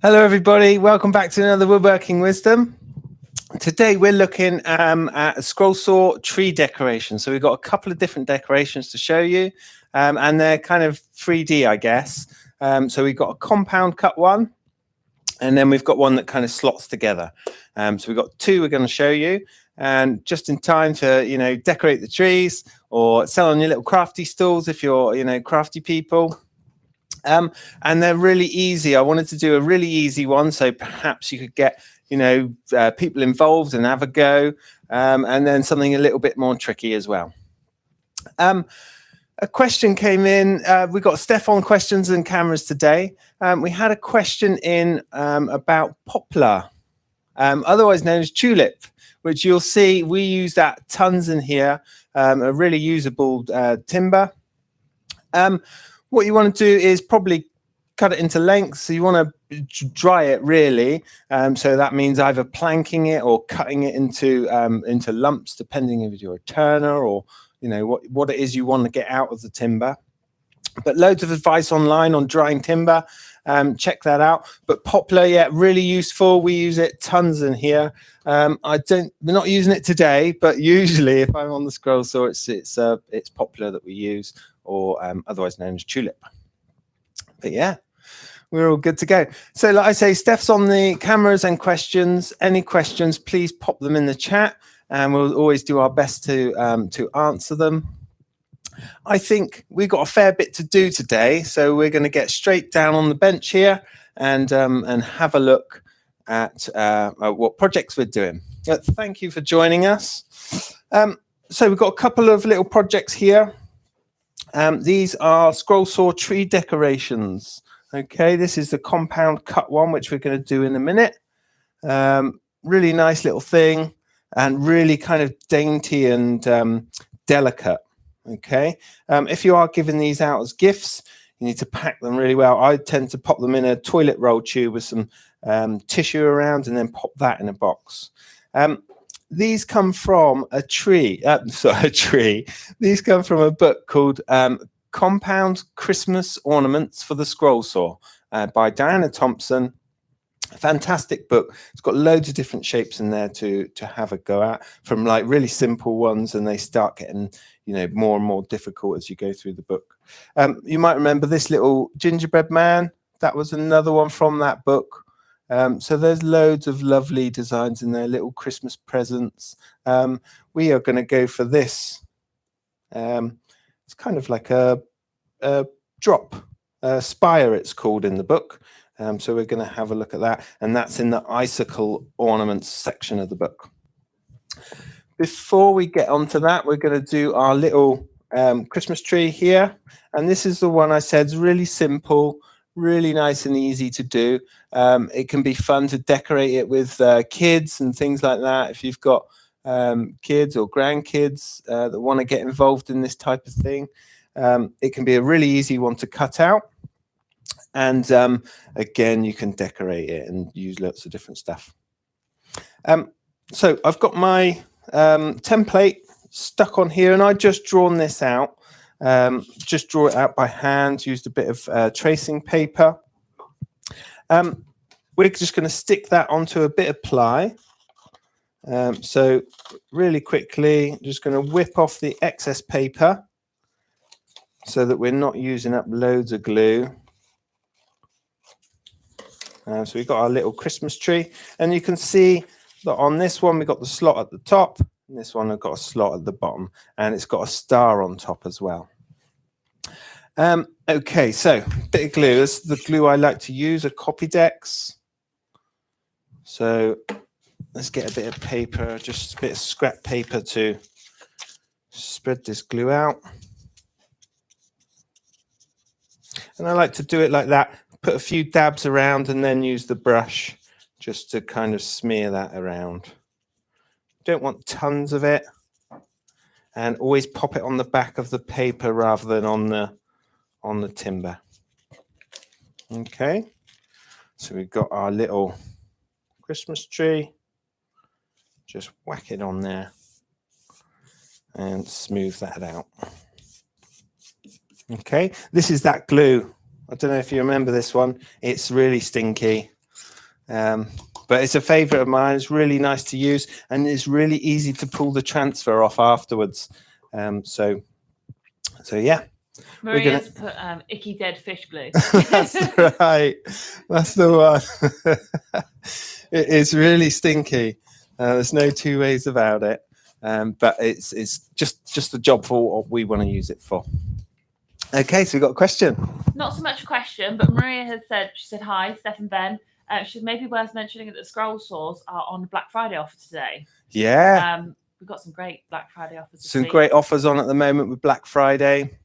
Hello, everybody. Welcome back to another Woodworking Wisdom. Today, we're looking at a scroll saw tree decoration. So we've got a couple of different decorations to show you, and they're kind of 3D, I guess. So we've got a compound cut one, and then we've got one that kind of slots together. So we've got two we're going to show you, and just in time to, decorate the trees or sell on your little crafty stalls if you're, crafty people. And they're really easy. I wanted to do a really easy one, so perhaps you could get, people involved and have a go, and then something a little bit more tricky as well. A question came in. We got Stefan questions and cameras today. We had a question in about poplar, otherwise known as tulip, which you'll see we use that tons in here, a really usable timber. What you want to do is probably cut it into lengths. So you want to dry it really. So that means either planking it or cutting it into lumps, depending if you're a turner or what it is you want to get out of the timber. But loads of advice online on drying timber. Check that out. But poplar, yeah, really useful. We use it tons in here. We're not using it today, but usually if I'm on the scroll saw, it's poplar that we use, or otherwise known as tulip. But yeah, we're all good to go. So like I say, Steph's on the cameras and questions. Any questions, please pop them in the chat, and we'll always do our best to answer them. I think we've got a fair bit to do today, so we're going to get straight down on the bench here and have a look at what projects we're doing. Thank you for joining us. So we've got a couple of little projects here. These are scroll saw tree decorations. Okay, this is the compound cut one, which we're going to do in a minute. Really nice little thing, and really kind of dainty and delicate. Okay, if you are giving these out as gifts, you need to pack them really well. I tend to pop them in a toilet roll tube with some tissue around, and then pop that in a box. These come from a tree. These come from a book called Compound Christmas Ornaments for the Scroll Saw by Diana Thompson. Fantastic book. It's got loads of different shapes in there to have a go at, from like really simple ones, and they start getting more and more difficult as you go through the book. You might remember this little gingerbread man. That was another one from that book. So there's loads of lovely designs in there, little Christmas presents. We are going to go for this. It's kind of like a drop spire, it's called in the book. So we're going to have a look at that, and that's in the icicle ornaments section of the book. Before we get onto that, we're going to do our little Christmas tree here, and this is the one I said is really simple, really nice and easy to do. It can be fun to decorate it with kids and things like that. If you've got kids or grandkids that want to get involved in this type of thing, it can be a really easy one to cut out. And again, you can decorate it and use lots of different stuff. So I've got my template stuck on here, and I just drawn this out. Just draw it out by hand, used a bit of tracing paper. We're just going to stick that onto a bit of ply. So really quickly, just going to whip off the excess paper so that we're not using up loads of glue. So we've got our little Christmas tree, and you can see that on this one we've got the slot at the top, and this one I've got a slot at the bottom, and it's got a star on top as well. Okay, so bit of glue. This is the glue I like to use, a Copydex. So let's get a bit of paper, just a bit of scrap paper to spread this glue out. And I like to do it like that. Put a few dabs around and then use the brush just to kind of smear that around. Don't want tons of it, and always pop it on the back of the paper rather than on the timber. Okay, so we've got our little Christmas tree. Just whack it on there and smooth that out. Okay, this is that glue. I don't know if you remember this one. It's really stinky. But it's a favourite of mine. It's really nice to use, and it's really easy to pull the transfer off afterwards. So yeah. Maria's put icky dead fish glue. That's right. That's the one. It is really stinky. There's no two ways about it. But it's just the job for what we want to use it for. Okay, so we've got a question. Not so much a question, but Maria has said, she said, hi, Steph and Ben. She said maybe worth mentioning that the scroll saws are on Black Friday offer today. Yeah. We've got some great Black Friday offers. Some great offers on at the moment with Black Friday.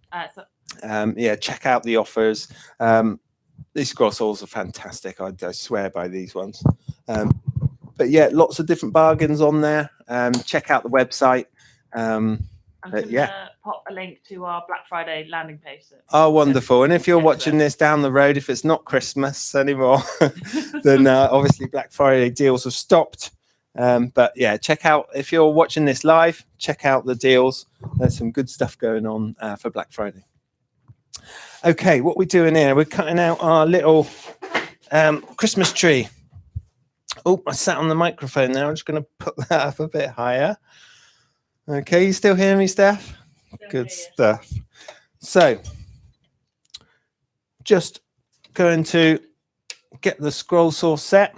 Yeah, check out the offers. These scroll saws are fantastic. I swear by these ones. But yeah, lots of different bargains on there. Check out the website. I'm going to pop a link to our Black Friday landing page. Oh, wonderful. And if you're watching this down the road, if it's not Christmas anymore, then obviously Black Friday deals have stopped. But yeah, check out, if you're watching this live, check out the deals. There's some good stuff going on for Black Friday. Okay, what we're doing here, we're cutting out our little Christmas tree. Oh, I sat on the microphone there. I'm just going to put that up a bit higher. Okay, you still hear me, Steph? Good stuff. So, just going to get the scroll saw set.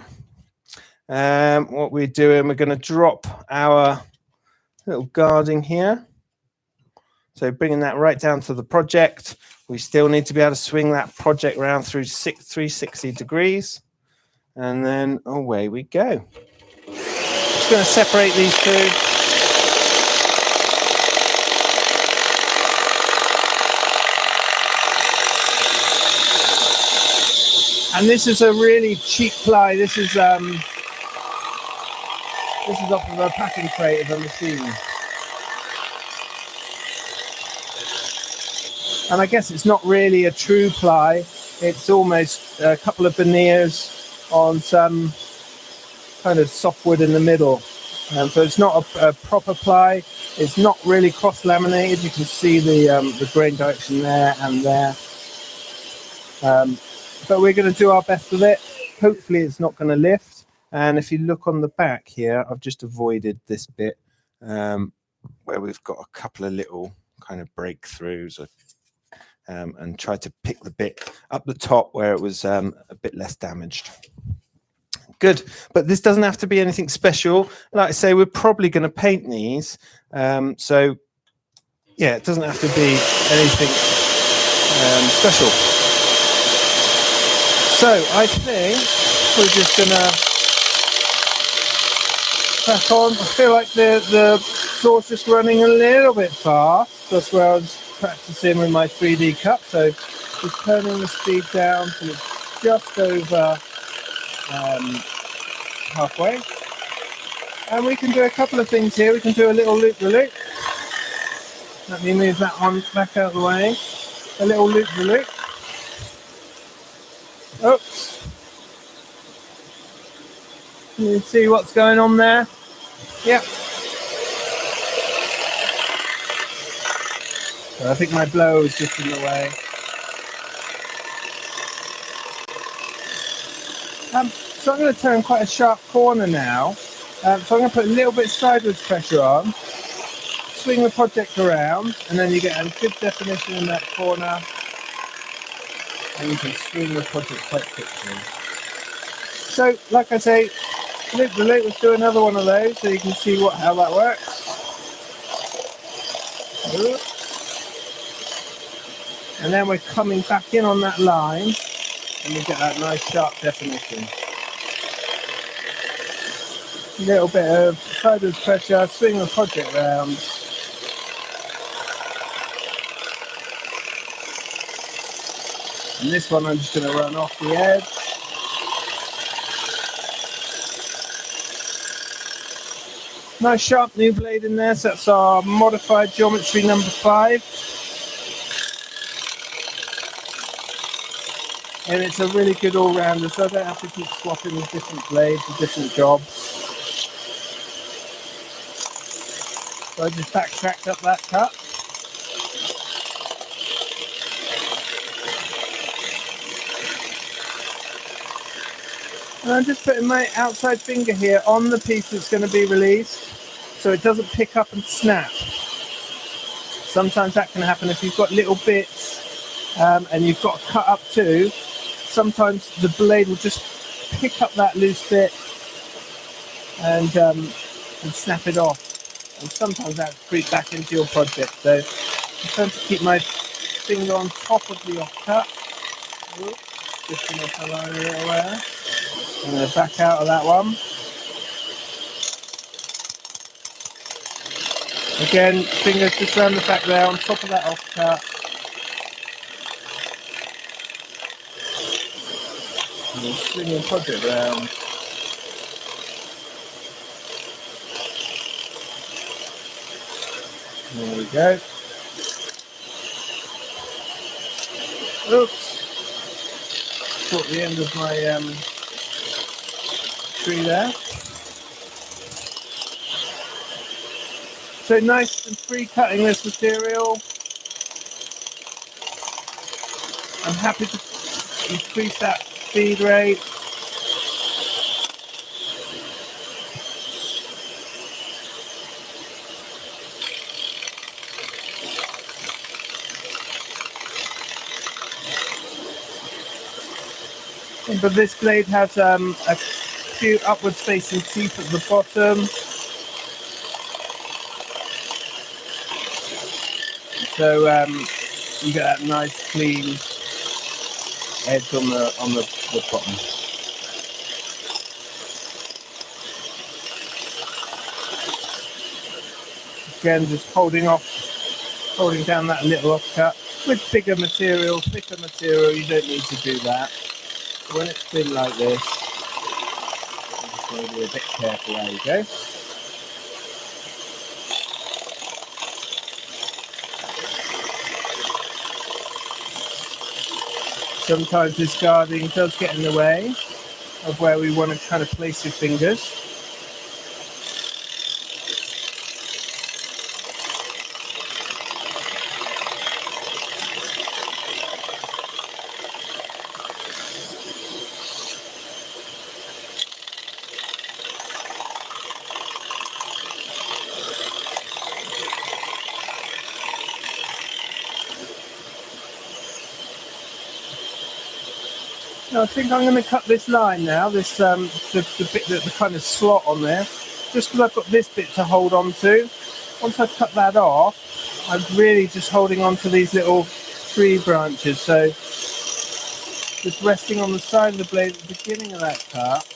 What we're doing, we're going to drop our little guarding here. So bringing that right down to the project. We still need to be able to swing that project around through 360 degrees. And then away we go. Just going to separate these two. And this is a really cheap ply. This is off of a packing crate of a machine. And I guess it's not really a true ply. It's almost a couple of veneers on some kind of softwood in the middle. So it's not a proper ply. It's not really cross-laminated. You can see the grain direction there and there. But we're going to do our best with it. Hopefully it's not going to lift. And if you look on the back here, I've just avoided this bit where we've got a couple of little kind of breakthroughs and tried to pick the bit up the top where it was a bit less damaged. Good, but this doesn't have to be anything special. Like I say, we're probably going to paint these. So yeah, it doesn't have to be anything special. So I think we're just going to crack on. I feel like the saw's just running a little bit fast. That's where I was practicing with my 3D cut. So just turning the speed down till it's just over halfway. And we can do a couple of things here. We can do a little loop-the-loop. Let me move that one back out of the way. A little loop-the-loop. Oops. Can you see what's going on there? Yep. So I think my blow is just in the way. So I'm going to turn quite a sharp corner now. So I'm going to put a little bit sideways pressure on, swing the project around, and then you get a good definition in that corner, and you can swing the project quite quickly. So, like I say, loop the loop, let's do another one of those so you can see how that works. And then we're coming back in on that line, and we get that nice sharp definition. A little bit of sideways pressure, swing the project round. And this one I'm just going to run off the edge. Nice sharp new blade in there, so that's our modified geometry number 5. And it's a really good all-rounder, so I don't have to keep swapping with different blades for different jobs. So I just backtracked up that cut. And I'm just putting my outside finger here on the piece that's going to be released so it doesn't pick up and snap. Sometimes that can happen if you've got little bits and you've got to cut up too. Sometimes the blade will just pick up that loose bit and snap it off. And sometimes that creep back into your project. So I'm trying to keep my finger on top of the offcut. Just going to align a little there. And then back out of that one. Again, fingers just around the back there on top of that offcut. And we'll swing your project round. There we go. Oops. Caught the end of my tree there. So nice and free cutting this material. I'm happy to increase that feed rate. But this blade has a few upwards facing teeth at the bottom. So you get that nice clean edge on the bottom. Again, just holding down that little offcut. With bigger material, thicker material, you don't need to do that. But when it's thin like this, you just want to be a bit careful. There you go. Sometimes this guarding does get in the way of where we want to kind of place your fingers. Now I think I'm going to cut this line now, this the bit, the kind of slot on there, just because I've got this bit to hold on to. Once I cut that off, I'm really just holding on to these little tree branches. So just resting on the side of the blade at the beginning of that cut.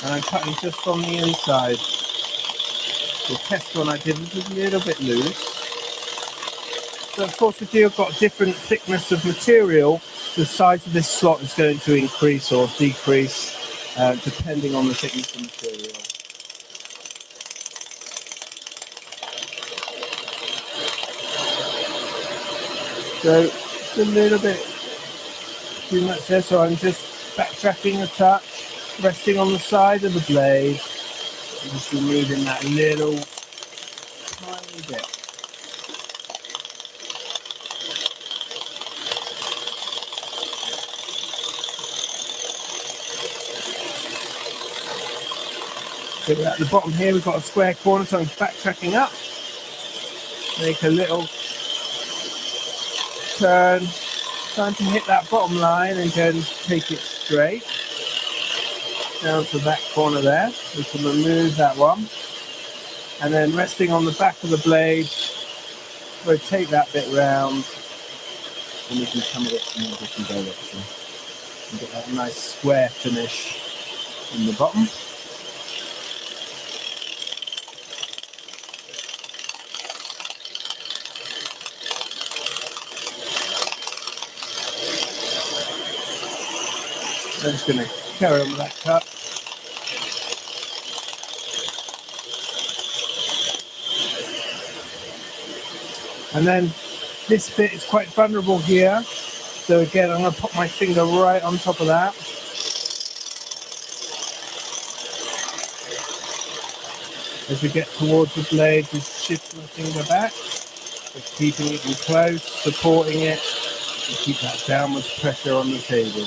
And I'm cutting just on the inside. The test one I did was a little bit loose. So of course, if you've got different thickness of material, the size of this slot is going to increase or decrease depending on the thickness of material. So it's a little bit too much there, so I'm just backtracking a touch, resting on the side of the blade, and just removing that little tiny bit. So at the bottom here we've got a square corner, so I'm backtracking up, make a little turn, trying to hit that bottom line and then take it straight down to that corner there. We can remove that one, and then resting on the back of the blade, rotate that bit round, and we can come at it in a different direction and get that nice square finish in the bottom. I'm just going to carry on with that cut. And then this bit is quite vulnerable here. So again, I'm going to put my finger right on top of that. As we get towards the blade, just shift my finger back. Just keeping it in close, supporting it, Keep that downwards pressure on the table.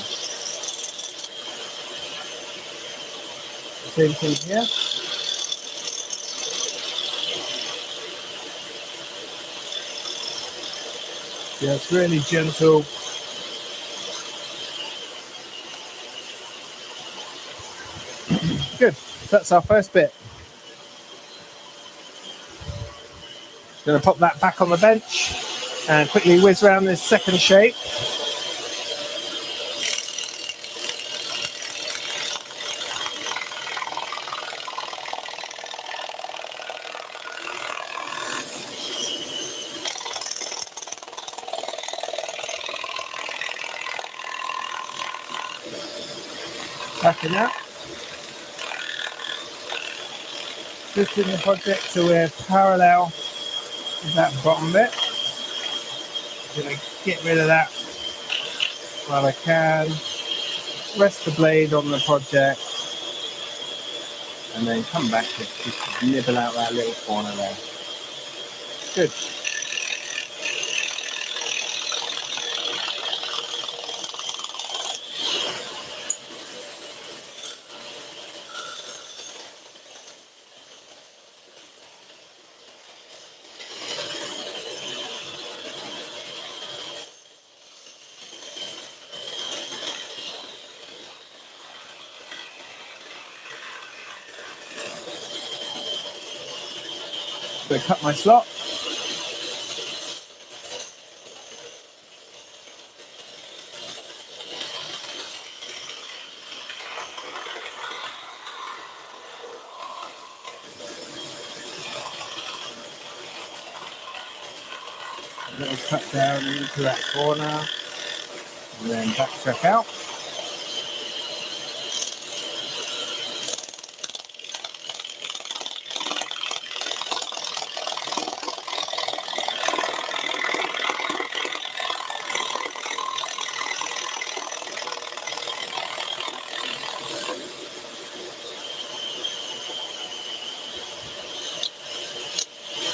Same thing here. Just really gentle. Good. That's our first bit. Going to pop that back on the bench and quickly whiz around this second shape. Backing up. Twisting the project so we're parallel with that bottom bit. I'm going to get rid of that while I can. Rest the blade on the project. And then come back to just nibble out that little corner there. Good. So cut my slot. A little cut down into that corner and then backtrack out.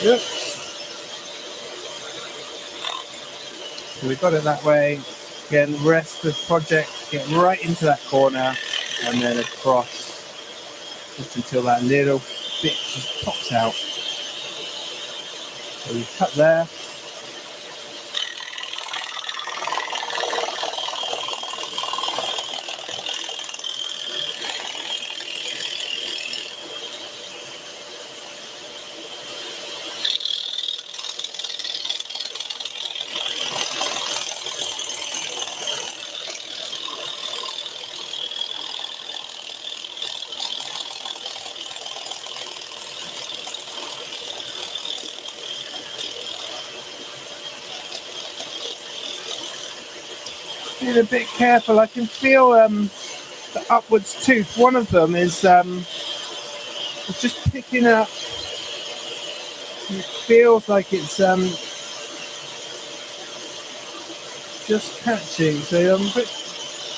Yep. So we've got it that way. Again, rest the project, get right into that corner and then across just until that little bit just pops out. So we cut there. Being a bit careful, I can feel the upwards tooth. One of them is just picking up. It feels like it's just catching, so I'm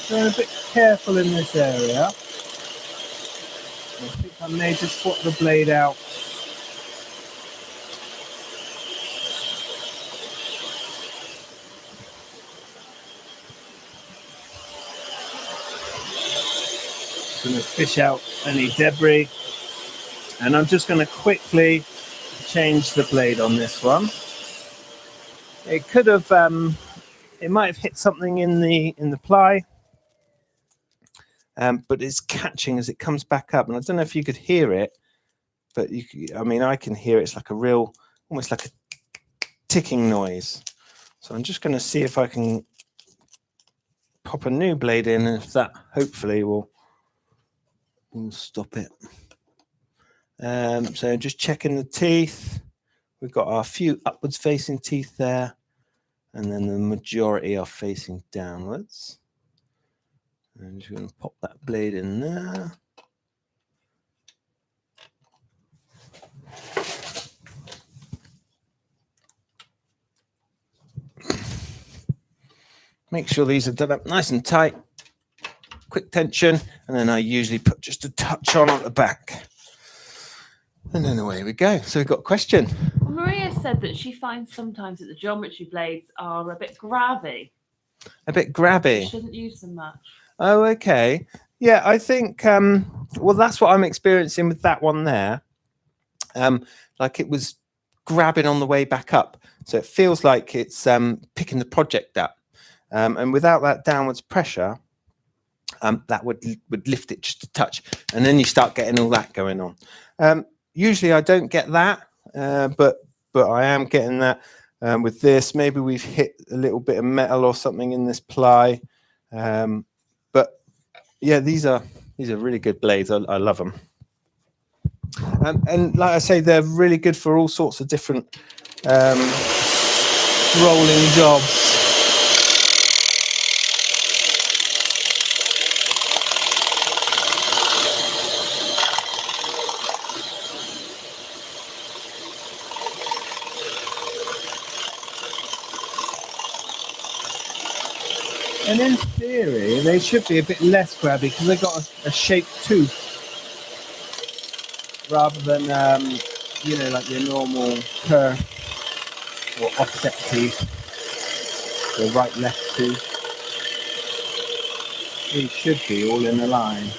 being a bit careful in this area. I think I may just swap the blade out. Going to fish out any debris, and I'm just going to quickly change the blade on this one. It could have, it might have hit something in the ply, but it's catching as it comes back up. And I don't know if you could hear it, but I mean, I can hear it. It's like a real, almost like a ticking noise. So I'm just going to see if I can pop a new blade in, and if that hopefully will stop it. So just checking the teeth. We've got our few upwards facing teeth there, and then the majority are facing downwards. I'm just going to pop that blade in there. Make sure these are done up nice and tight. Quick tension, and then I usually put just a touch on at the back. And then away we go. So we've got a question. Maria said that she finds sometimes that the geometry blades are a bit grabby. A bit You grabby. shouldn't use them much. Oh, okay. Yeah, I think, well, that's what I'm experiencing with that one there. Like it was grabbing on the way back up. So it feels like it's picking the project up. And without that downwards pressure, that would lift it just a touch. And then you start getting all that going on. Usually I don't get that, but I am getting that with this. Maybe we've hit a little bit of metal or something in this ply. But yeah, these are really good blades. I love them. And like I say, they're really good for all sorts of different rolling jobs. And in theory, they should be a bit less grabby because they've got a shaped tooth rather than, you know, like your normal curve or offset tooth, the right-left tooth. These should be all in a line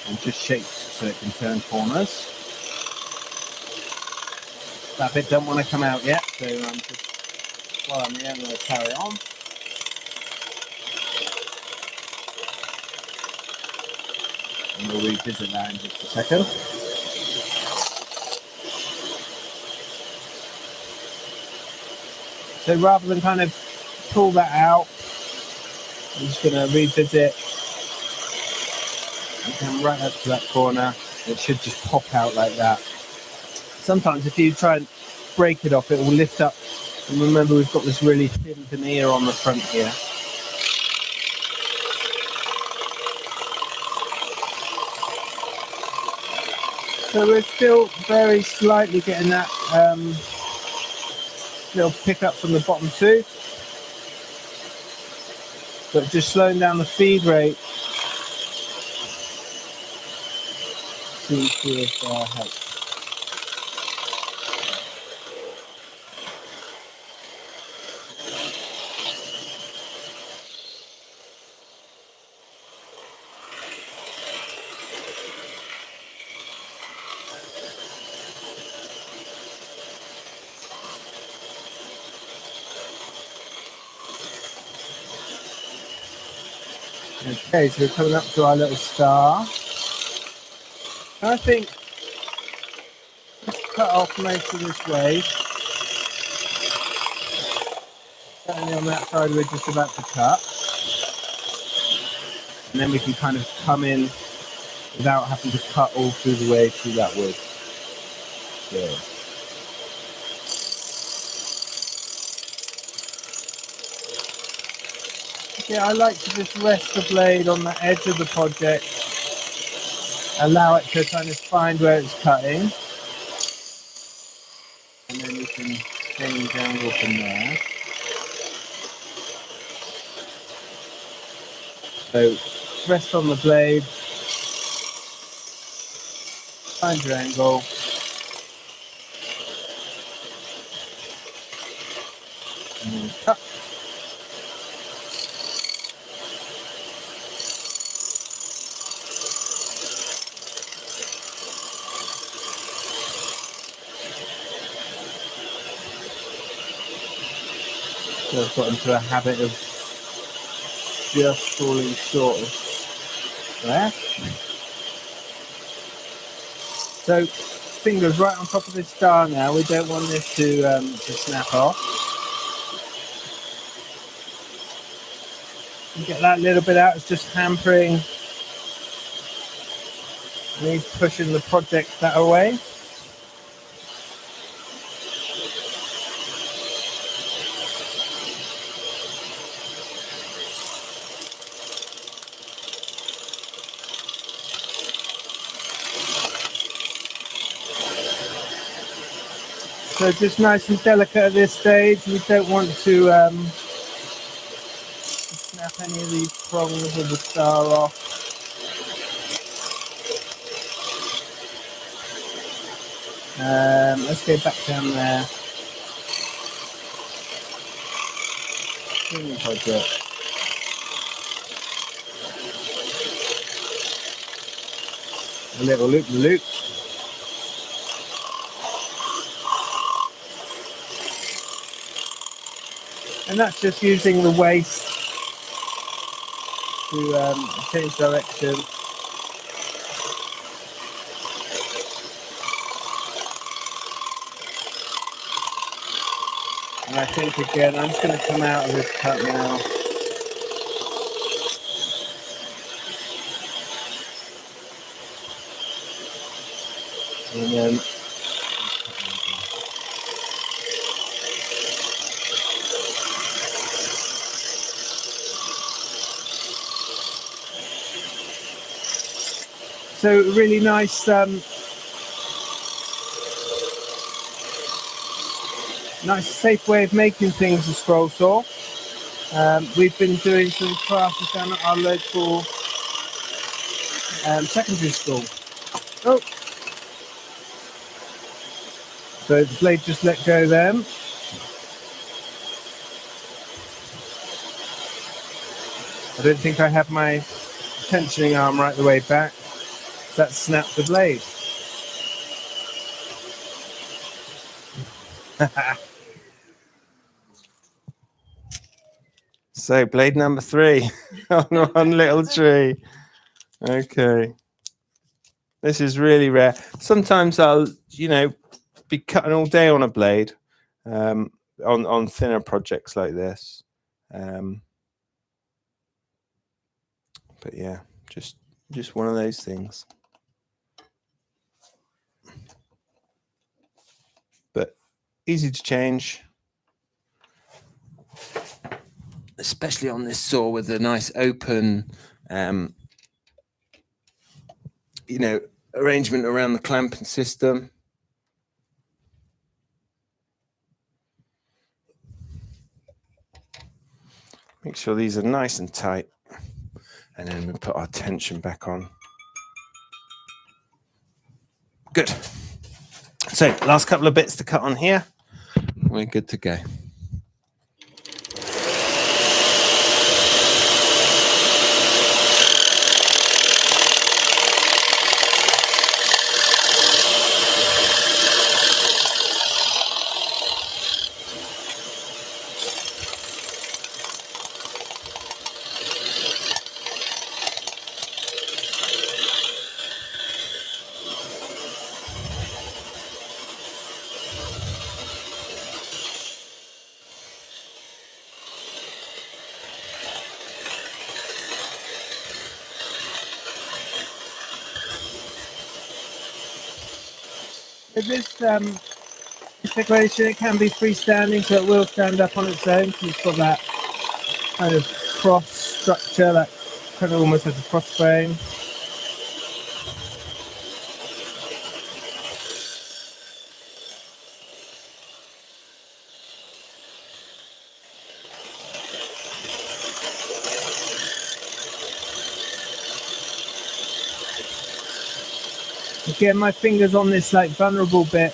and just shaped so it can turn corners. That bit don't want to come out yet, so just while I'm here, I'm going to carry on. And we'll revisit that in just a second. So rather than kind of pull that out, I'm just going to revisit and come right up to that corner. It should just pop out like that. Sometimes if you try and break it off, it will lift up. And remember, we've got this really thin veneer on the front here. So we're still very slightly getting that little pickup from the bottom tooth, but just slowing down the feed rate seems to have helped. Okay, so we're coming up to our little star. And I think cut off most of this way. Certainly on that side we're just about to cut. And then we can kind of come in without having to cut all through the way through that wood. Good. Yeah, I like to just rest the blade on the edge of the project, allow it to kind of find where it's cutting, and then we can change angle from there. So rest on the blade, find your angle, and then cut. So I've got into a habit of just falling short of there. So fingers right on top of this star now. We don't want this to snap off. You get that little bit out, it's just hampering me pushing the project that away. So just nice and delicate at this stage. We don't want to snap any of these prongs of the star off. Let's go back down there. Cleaning project. A little loop-the-loop. And that's just using the waste to change direction. And I think again, I'm just going to come out of this cut now. And then so really nice nice safe way of making things, a scroll saw. We've been doing some classes down at our local secondary school. Oh, so the blade just let go then. I don't think I have my tensioning arm right the way back. That snapped the blade. So blade number 3 on one little tree. Okay. This is really rare. Sometimes I'll, be cutting all day on a blade on thinner projects like this. But yeah, just one of those things. But easy to change. Especially on this saw with a nice open, arrangement around the clamping system. Make sure these are nice and tight. And then we put our tension back on. Good. So last couple of bits to cut on here. We're good to go. This configuration, it can be freestanding, so it will stand up on its own. So it's got that kind of cross structure, that kind of almost like a cross frame. Again, my fingers on this like vulnerable bit.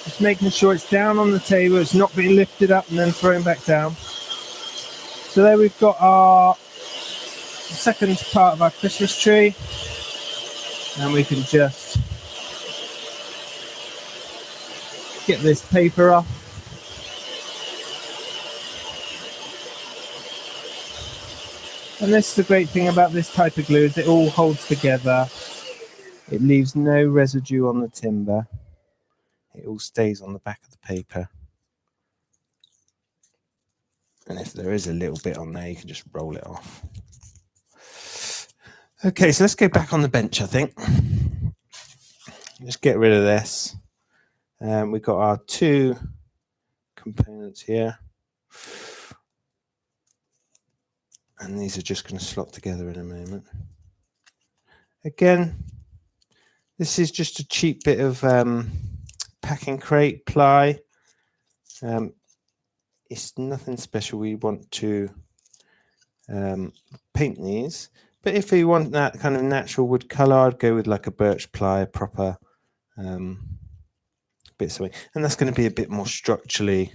Just making sure it's down on the table, it's not being lifted up and then thrown back down. So there we've got our second part of our Christmas tree. And we can just get this paper off. And this is the great thing about this type of glue, is it all holds together. It leaves no residue on the timber. It all stays on the back of the paper. And if there is a little bit on there, you can just roll it off. Okay, so let's go back on the bench, I think. Just get rid of this. We've got our 2 components here. And these are just going to slot together in a moment. Again, this is just a cheap bit of packing crate ply. It's nothing special. We want to paint these. But if you want that kind of natural wood colour, I'd go with like a birch ply, a proper bit of something. And that's going to be a bit more structurally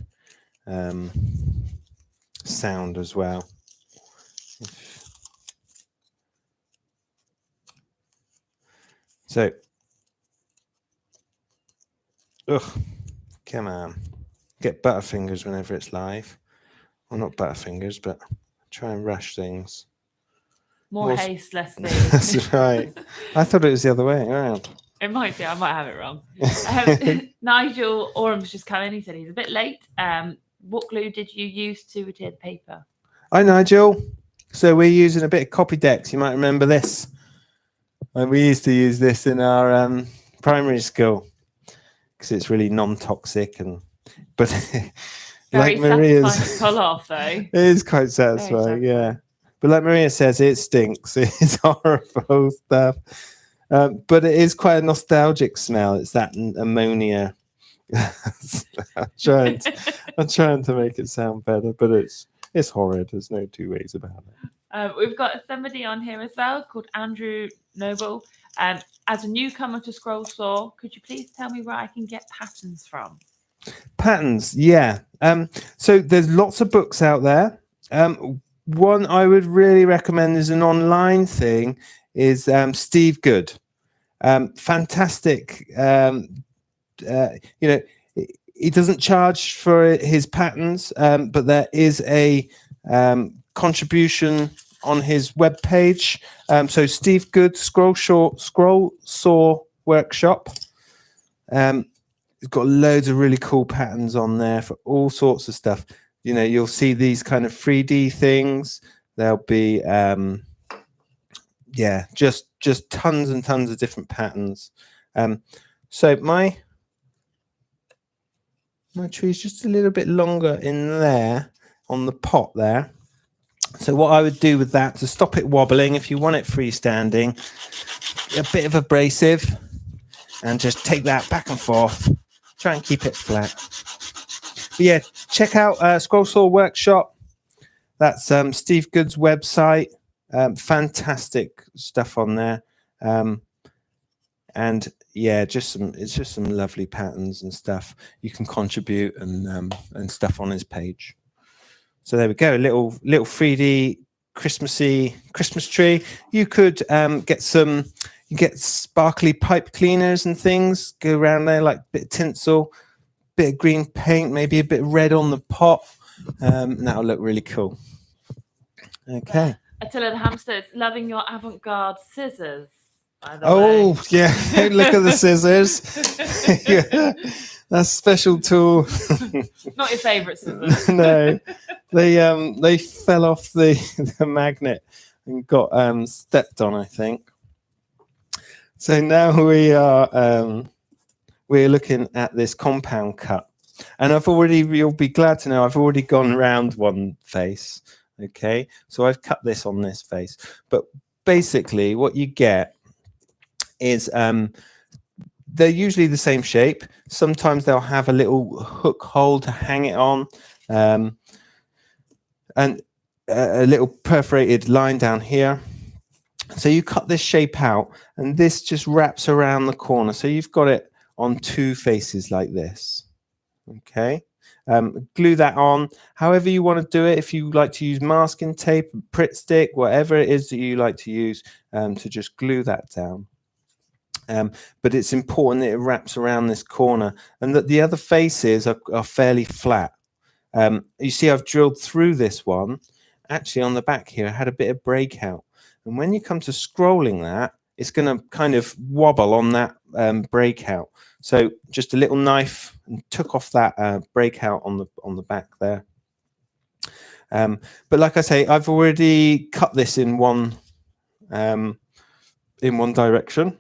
sound as well. So, come on. Get butterfingers whenever it's live. Well, not butterfingers, but try and rush things. More haste, less speed. That's right. I thought it was the other way around. It might be. I might have it wrong. Nigel Orham's just come in. He said he's a bit late. What glue did you use to adhere the paper? Hi, Nigel. So we're using a bit of Copydex. You might remember this. And we used to use this in our primary school because it's really non-toxic but Very like Maria's satisfying to pull off, though. It is quite satisfying, yeah. But like Maria says, it stinks. It's horrible stuff. But it is quite a nostalgic smell. It's that ammonia. I'm trying to make it sound better, but it's horrid. There's no two ways about it. We've got somebody on here as well called Andrew Noble. As a newcomer to Scroll Saw, could you please tell me where I can get patterns from? Patterns, yeah. So there's lots of books out there. One I would really recommend is an online thing is Steve Good. Fantastic. He doesn't charge for his patterns, but there is a contribution on his webpage. So Steve Good Scroll Saw Workshop. He's got loads of really cool patterns on there for all sorts of stuff. You'll see these kind of 3D things. There'll be just tons and tons of different patterns. So my tree is just a little bit longer in there on the pot there. So what I would do with that to stop it wobbling, if you want it freestanding, a bit of abrasive, and just take that back and forth. Try and keep it flat. But yeah, check out Scroll Saw Workshop. That's Steve Good's website. Fantastic stuff on there. And yeah, it's just some lovely patterns and stuff. You can contribute and stuff on his page. So there we go, a little 3D Christmassy Christmas tree. You could get sparkly pipe cleaners and things, go around there, like a bit of tinsel, bit of green paint, maybe a bit of red on the pot, and that'll look really cool. Okay. Attila the Hamster is loving your avant-garde scissors, by the way. Oh, yeah, look at the scissors. Yeah. That's a special tool. Not your favourite scissors. No, they fell off the magnet and got stepped on, I think. So now we're looking at this compound cut, and you'll be glad to know I've already gone round one face. Okay, so I've cut this on this face, but basically what you get is they're usually the same shape. Sometimes they'll have a little hook hole to hang it on, and a little perforated line down here. So you cut this shape out, and this just wraps around the corner. So you've got it on two faces like this. Okay. Glue that on however you want to do it. If you like to use masking tape, Pritt stick, whatever it is that you like to use to just glue that down. But it's important that it wraps around this corner and that the other faces are fairly flat. You see I've drilled through this one. Actually on the back here I had a bit of breakout, and when you come to scrolling that, it's going to kind of wobble on that breakout. So just a little knife and took off that breakout on the back there. But like I say, I've already cut this in one direction.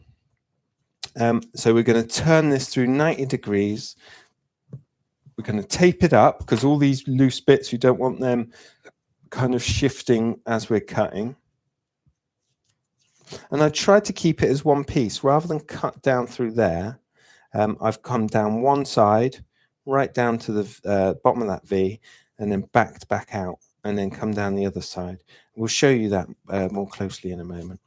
So we're going to turn this through 90 degrees. We're going to tape it up because all these loose bits, you don't want them kind of shifting as we're cutting. And I tried to keep it as one piece rather than cut down through there. I've come down one side, right down to the bottom of that V, and then backed back out, and then come down the other side. We'll show you that more closely in a moment.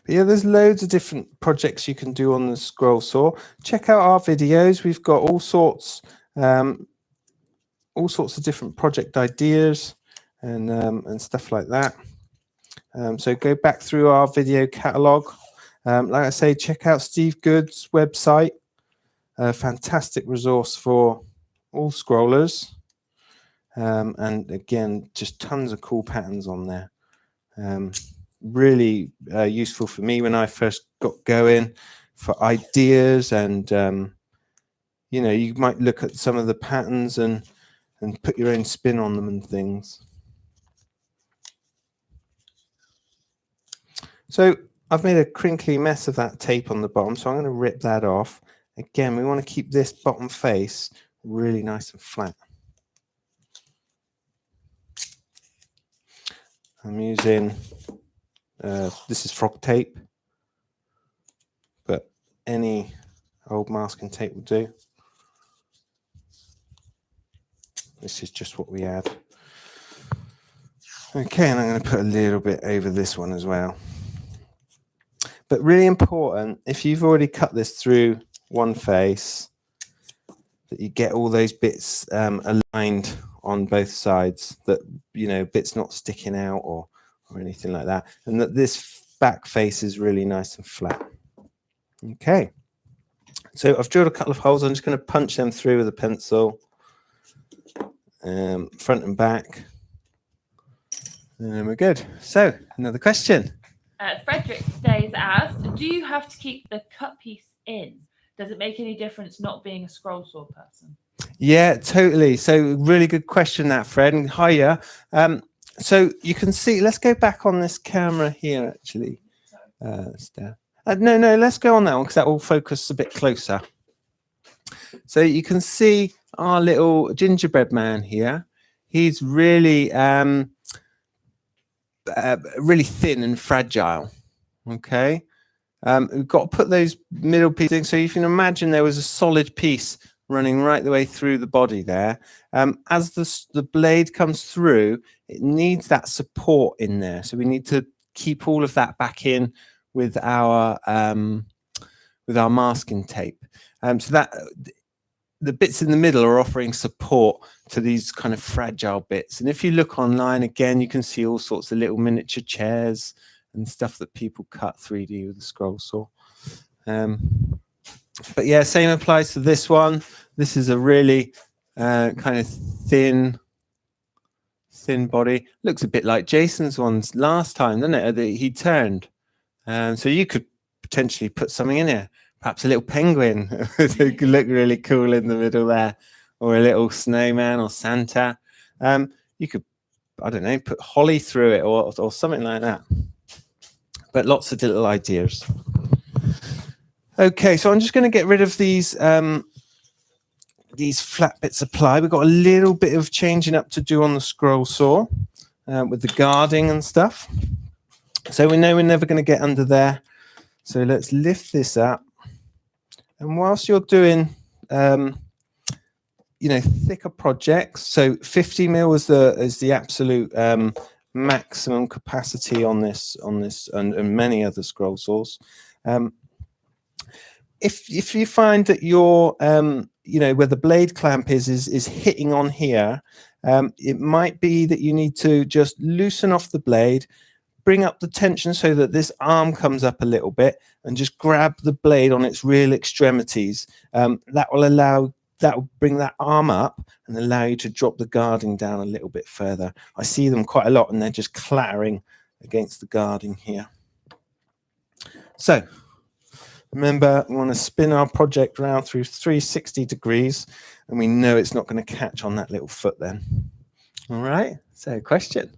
But yeah, there's loads of different projects you can do on the scroll saw. Check out our videos. We've got all sorts of different project ideas and stuff like that. So go back through our video catalog. Like I say, check out Steve Good's website. A fantastic resource for all scrollers. And again, just tons of cool patterns on there. Really useful for me when I first got going for ideas, and you know, you might look at some of the patterns and put your own spin on them and things. So I've made a crinkly mess of that tape on the bottom, so I'm going to rip that off. Again, we want to keep this bottom face really nice and flat. I'm using, this is frog tape, but any old masking tape will do. This is just what we had. Okay, and I'm going to put a little bit over this one as well. But really important, if you've already cut this through one face, that you get all those bits aligned on both sides, that, you know, bits not sticking out or anything like that, and that this back face is really nice and flat. Okay, so I've drilled a couple of holes. I'm just going to punch them through with a pencil, front and back, and then we're good. So another question. Frederick today has asked, do you have to keep the cut piece in? Does it make any difference not being a scroll saw person? Yeah, totally. So really good question, that, Fred. And hiya. So you can see, let's go back on this camera here, actually. No, let's go on that one because that will focus a bit closer. So you can see our little gingerbread man here. He's really, really thin and fragile. Okay. We've got to put those middle pieces in. So you can imagine there was a solid piece running right the way through the body there. As the blade comes through, it needs that support in there. So we need to keep all of that back in with our masking tape. So that the bits in the middle are offering support to these kind of fragile bits. And if you look online again, you can see all sorts of little miniature chairs and stuff that people cut 3D with a scroll saw. But yeah, same applies to this one. This is a really kind of thin body. Looks a bit like Jason's ones last time, doesn't it? That he turned. So you could potentially put something in here. Perhaps a little penguin. It could look really cool in the middle there, or a little snowman or Santa. You could, I don't know, put holly through it or something like that. But lots of little ideas. Okay, so I'm just going to get rid of these flat bits of ply. We've got a little bit of changing up to do on the scroll saw with the guarding and stuff. So we know we're never going to get under there. So let's lift this up. And whilst you're doing, you know, thicker projects, so 50 mil is the absolute maximum capacity on this and many other scroll saws. If you find that your you know, where the blade clamp is hitting on here, it might be that you need to just loosen off the blade, bring up the tension so that this arm comes up a little bit, and just grab the blade on its real extremities. That will bring that arm up and allow you to drop the guarding down a little bit further. I see them quite a lot and they're just clattering against the guarding here. So remember, we want to spin our project around through 360 degrees, and we know it's not going to catch on that little foot then. All right, so question.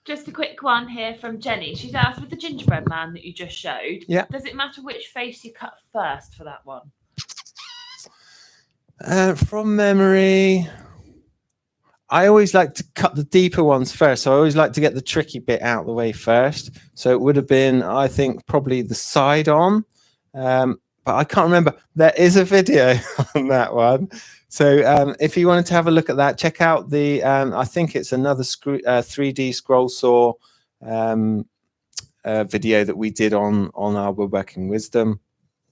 Just a quick one here from Jenny. She's asked, with the gingerbread man that you just showed, does it matter which face you cut first for that one? From memory, I always like to cut the deeper ones first. So I always like to get the tricky bit out of the way first. So it would have been, I think, probably the side on. But I can't remember. There is a video on that one. So if you wanted to have a look at that, check out the, I think it's another 3D scroll saw video that we did on our Woodworking Wisdom.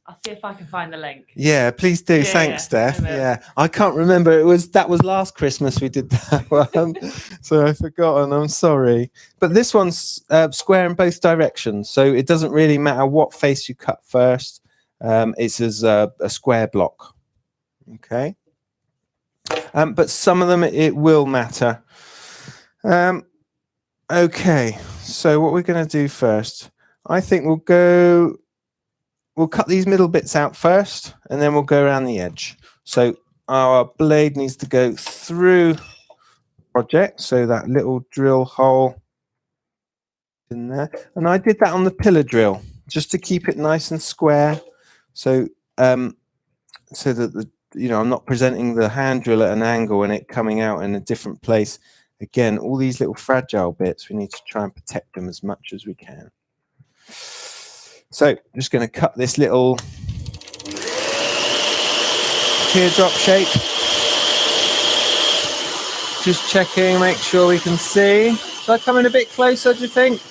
I'll see if I can find the link. Yeah, please do. Yeah, Thanks, yeah, Steph. Yeah, I can't remember. That was last Christmas we did that one, so I've forgotten. I'm sorry, but this one's square in both directions, so it doesn't really matter what face you cut first. It's as a square block. Okay, but some of them it will matter. Okay, so what we're going to do first, I think we'll cut these middle bits out first, and then we'll go around the edge. So our blade needs to go through the project, so that little drill hole in there. And I did that on the pillar drill, just to keep it nice and square, so so that I'm not presenting the hand drill at an angle and it coming out in a different place. Again, all these little fragile bits, we need to try and protect them as much as we can. So I'm just going to cut this little teardrop shape. Just checking, make sure we can see. Should I come in a bit closer, do you think?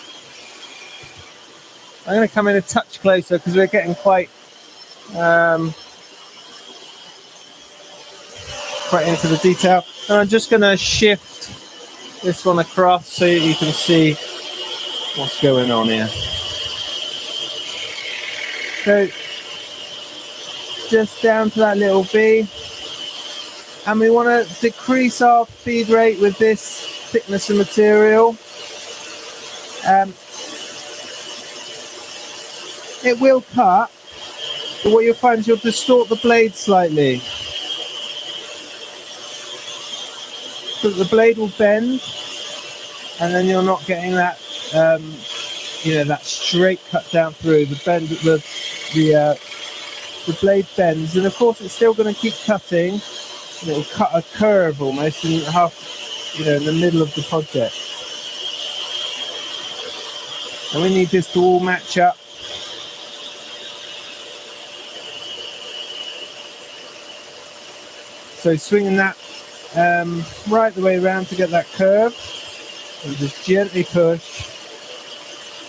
I'm going to come in a touch closer because we're getting quite into the detail. And I'm just going to shift this one across so you can see what's going on here. So just down to that little B, and we want to decrease our feed rate with this thickness of material. It will cut, but what you'll find is you'll distort the blade slightly. So the blade will bend, and then you're not getting that that straight cut down through. The blade bends, and of course it's still going to keep cutting, and it will cut a curve almost in in the middle of the project. And we need this to all match up. So swinging that right the way around to get that curve, and just gently push.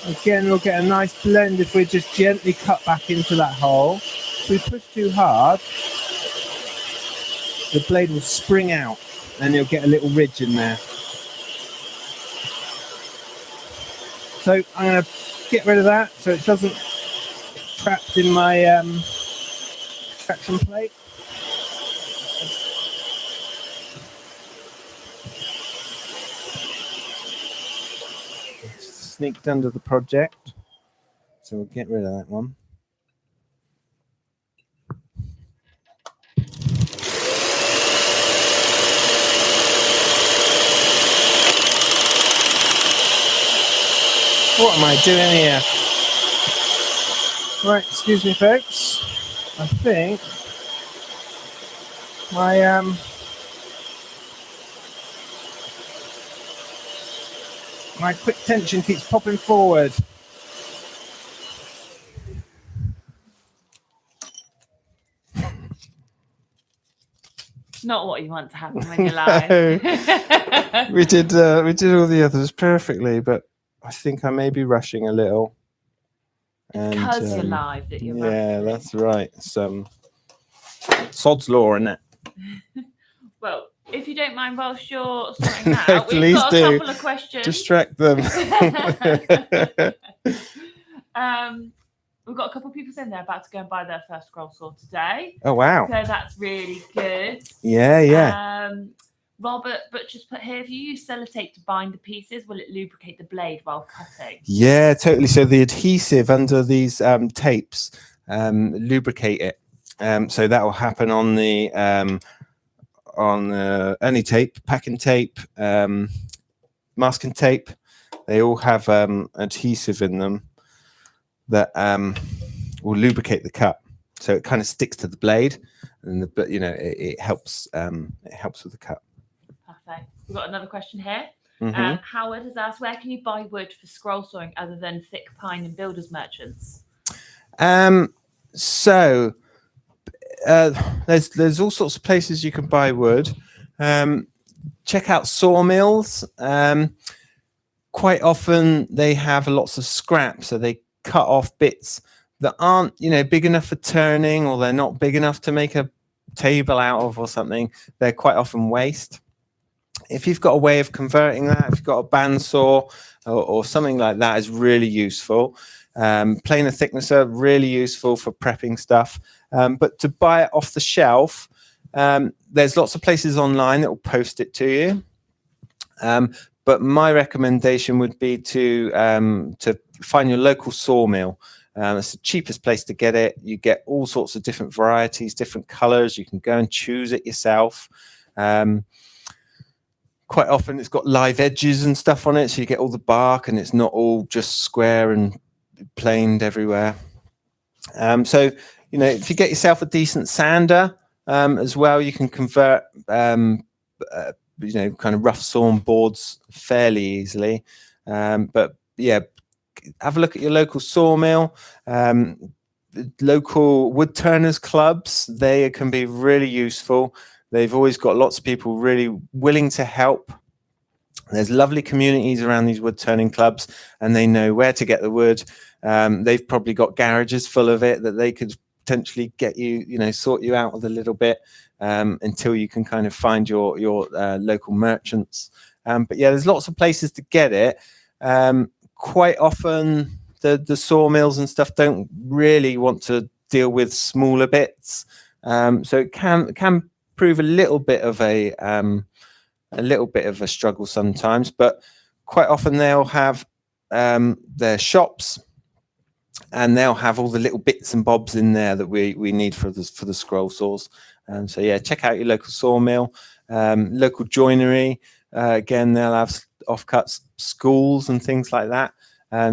Again, we'll get a nice blend if we just gently cut back into that hole. If we push too hard, the blade will spring out and you'll get a little ridge in there. So I'm going to get rid of that so it doesn't trapped in my traction plate. Sneaked under the project, so we'll get rid of that one. What am I doing here? Right, excuse me folks, I think my quick tension keeps popping forward. Not what you want to happen when you're live. we did all the others perfectly, but I think I may be rushing a little. Because you're live that you're rushing. That's right. Some sod's law, isn't it? Well, if you don't mind, whilst you're sorting that out, we've Please got a do. couple of questions. Distract them. We've got a couple of people saying they're about to go and buy their first scroll saw today. Oh wow! So that's really good. Yeah. Robert Butcher's put here: if you use sellotape to bind the pieces, will it lubricate the blade while cutting? Yeah, totally. So the adhesive under these tapes lubricate it. So that will happen on the any tape, packing tape, masking tape. They all have adhesive in them that will lubricate the cut, so it kind of sticks to the blade, and it helps with the cut. Perfect. We've got another question here. Mm-hmm. Howard has asked, where can you buy wood for scroll sawing other than thick pine and builders merchants? So there's all sorts of places you can buy wood. Check out sawmills. quite often they have lots of scrap, so they cut off bits that aren't, you know, big enough for turning, or they're not big enough to make a table out of or something. They're quite often waste. If you've got a way of converting that, if you've got a bandsaw or something like that, is really useful. Planer thicknesser, really useful for prepping stuff. But to buy it off the shelf, there's lots of places online that will post it to you. But my recommendation would be to find your local sawmill. It's the cheapest place to get it. You get all sorts of different varieties, different colors. You can go and choose it yourself. Quite often it's got live edges and stuff on it, so you get all the bark and it's not all just square and planed everywhere. So, you know, if you get yourself a decent sander as well, you can convert you know, kind of rough sawn boards fairly easily. But yeah, have a look at your local sawmill. Local wood turners clubs, they can be really useful. They've always got lots of people really willing to help. There's lovely communities around these wood turning clubs, and they know where to get the wood. They've probably got garages full of it that they could potentially get you, you know, sort you out with a little bit until you can kind of find your local merchants. But yeah, there's lots of places to get it. Quite often the sawmills and stuff don't really want to deal with smaller bits, so it can prove a little bit of a struggle sometimes. But quite often they'll have their shops, and they'll have all the little bits and bobs in there that we need for the scroll saws. So yeah, check out your local sawmill, local joinery. Again, they'll have offcuts, schools and things like that.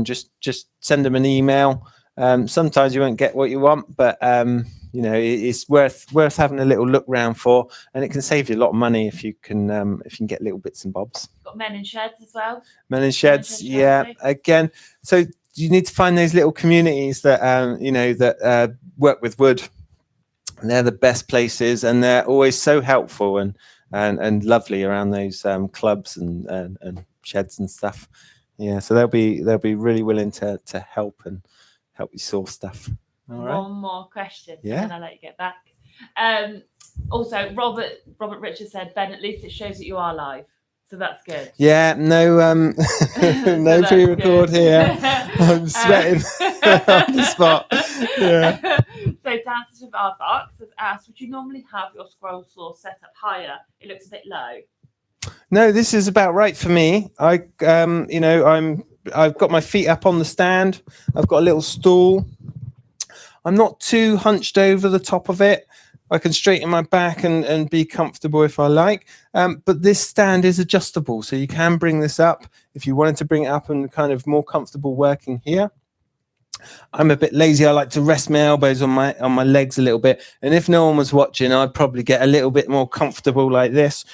Just send them an email. Sometimes you won't get what you want, but you know, it's worth having a little look round for, and it can save you a lot of money if you can get little bits and bobs. Got men in sheds as well. Men in sheds, yeah. Again, so you need to find those little communities that you know, that work with wood. And they're the best places, and they're always so helpful and lovely around those clubs and sheds and stuff. Yeah, so they'll be really willing to help you source stuff. All right. One more question, yeah, and then I'll let you get back. Also, Robert Richards said, Ben, at least it shows that you are live, so that's good. Yeah, no no pre-record here. I'm sweating on the spot. Yeah. So Dances with Artbox has asked, would you normally have your scroll saw set up higher? It looks a bit low. No, this is about right for me. You know, I've got my feet up on the stand. I've got a little stool. I'm not too hunched over the top of it. I can straighten my back and be comfortable if I like. But this stand is adjustable, so you can bring this up if you wanted to bring it up and kind of more comfortable working here. I'm a bit lazy. I like to rest my elbows on my legs a little bit. And if no one was watching, I'd probably get a little bit more comfortable like this,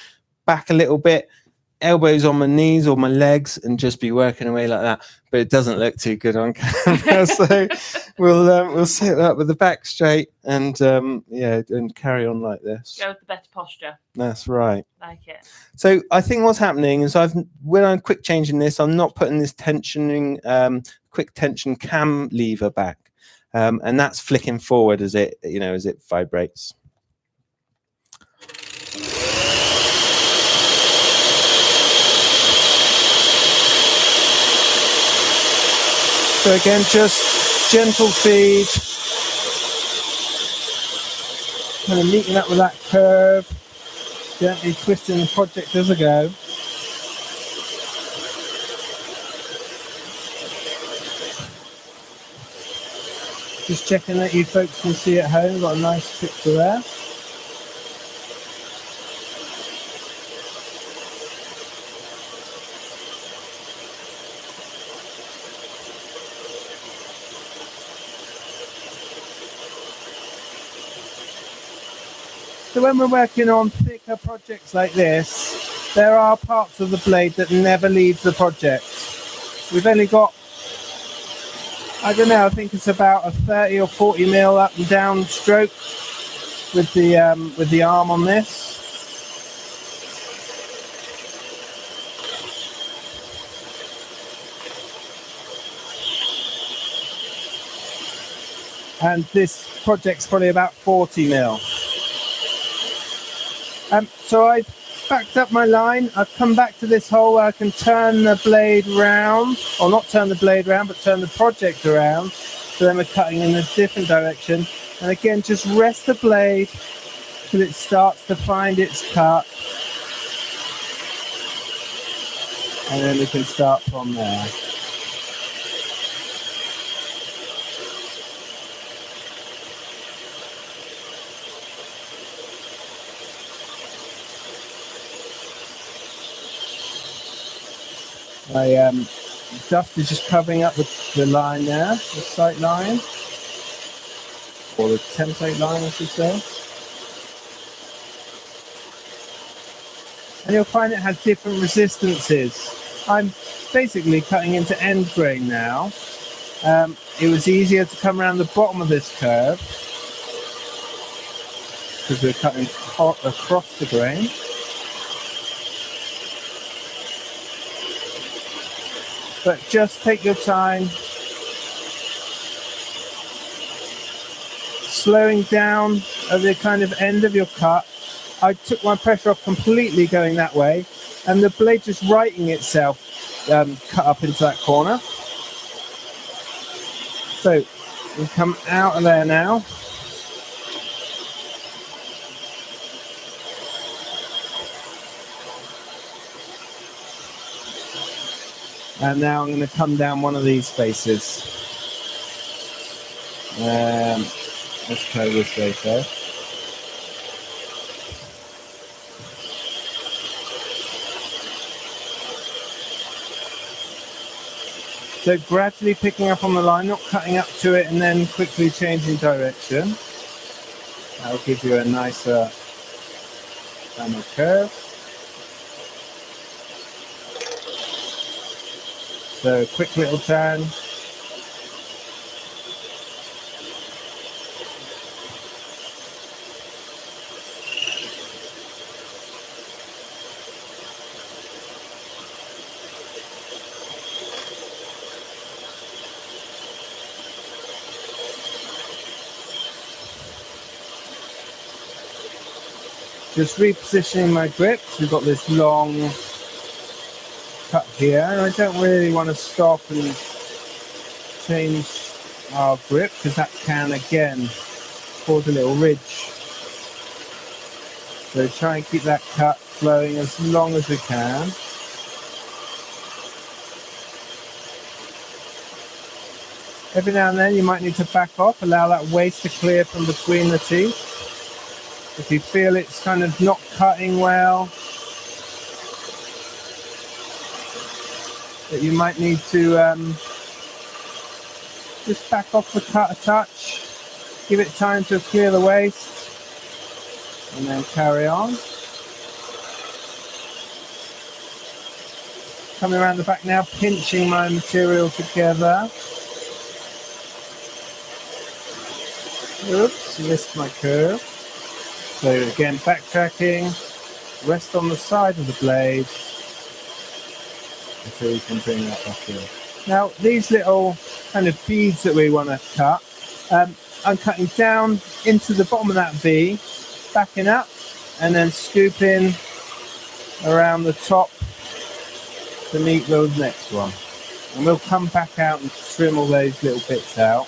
back a little bit, elbows on my knees or my legs, and just be working away like that. But it doesn't look too good on camera, so we'll sit up with the back straight and yeah, and carry on like this. Go with the better posture. That's right. Like it. So I think what's happening is when I'm quick changing this, I'm not putting this quick tension cam lever back, and that's flicking forward as it vibrates. So again, just gentle feed, kind of meeting up with that curve, gently twisting the project as I go. Just checking that you folks can see at home. Got a nice picture there. So when we're working on thicker projects like this, there are parts of the blade that never leave the project. We've only got, I don't know, I think it's about a 30 or 40 mil up and down stroke with the arm on this. and this project's probably about 40 mil. So I've backed up my line. I've come back to this hole where I can turn the blade round, or not turn the blade round, but turn the project around. So then we're cutting in a different direction. And again, just rest the blade till it starts to find its cut. And then we can start from there. Dust is just covering up the line there, the sight line, or the template line, I should say. And you'll find it has different resistances. I'm basically cutting into end grain now. It was easier to come around the bottom of this curve because we're cutting across the grain. But just take your time, slowing down at the kind of end of your cut. I took my pressure off completely going that way, and the blade just righting itself cut up into that corner. So we come out of there now. And now I'm going to come down one of these faces. Let's go this way first. So gradually picking up on the line, not cutting up to it and then quickly changing direction. That'll give you a nicer kind of curve. So quick little turn. Just repositioning my grip. We've got this long cut here, and I don't really want to stop and change our grip because that can again cause a little ridge. So try and keep that cut flowing as long as we can. Every now and then you might need to back off, allow that waste to clear from between the teeth. If you feel it's kind of not cutting well, that you might need to just back off the cut a touch, give it time to clear the waste, and then carry on. Coming around the back now, pinching my material together. Oops, missed my curve. So again, backtracking, rest on the side of the blade until we can bring that back in. Now, these little kind of beads that we want to cut, I'm cutting down into the bottom of that V, backing up, and then scooping around the top to meet the next one. And we'll come back out and trim all those little bits out.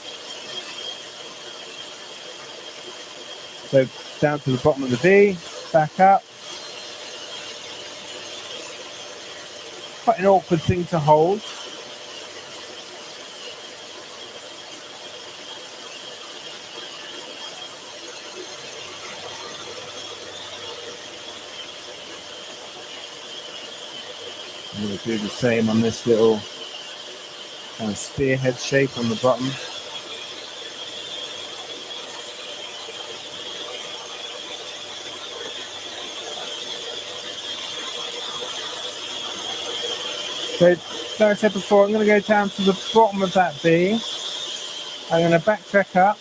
So down to the bottom of the V, back up. Quite an awkward thing to hold. And we'll do the same on this little kind of spearhead shape on the bottom. So, like I said before, I'm going to go down to the bottom of that V. I'm going to backtrack up.